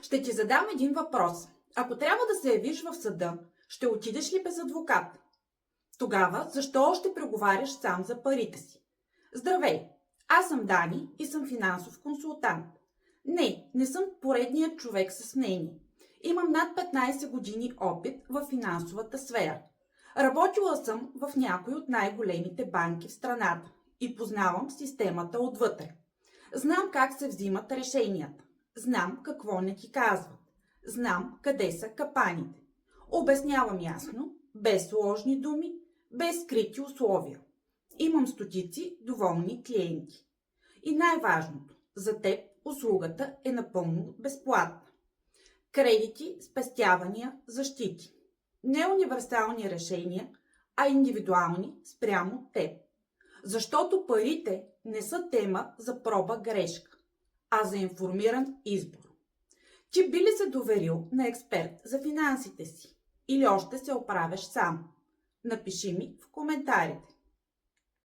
Ще ти задам един въпрос. Ако трябва да се явиш в съда, ще отидеш ли без адвокат? Тогава, защо още преговаряш сам за парите си? Здравей! Аз съм Дани и съм финансов консултант. Не съм поредният човек с мнение. Имам над 15 години опит в финансовата сфера. Работила съм в някои от най-големите банки в страната и познавам системата отвътре. Знам как се взимат решенията. Знам какво не ти казват. Знам къде са капаните. Обяснявам ясно, без сложни думи, без скрити условия. Имам стотици доволни клиенти. И най-важното, за теб услугата е напълно безплатна. Кредити, спестявания, защити. Не универсални решения, а индивидуални спрямо теб. Защото парите не са тема за проба грешка, а за информиран избор. Ти би ли се доверил на експерт за финансите си? Или още се оправяш сам? Напиши ми в коментарите.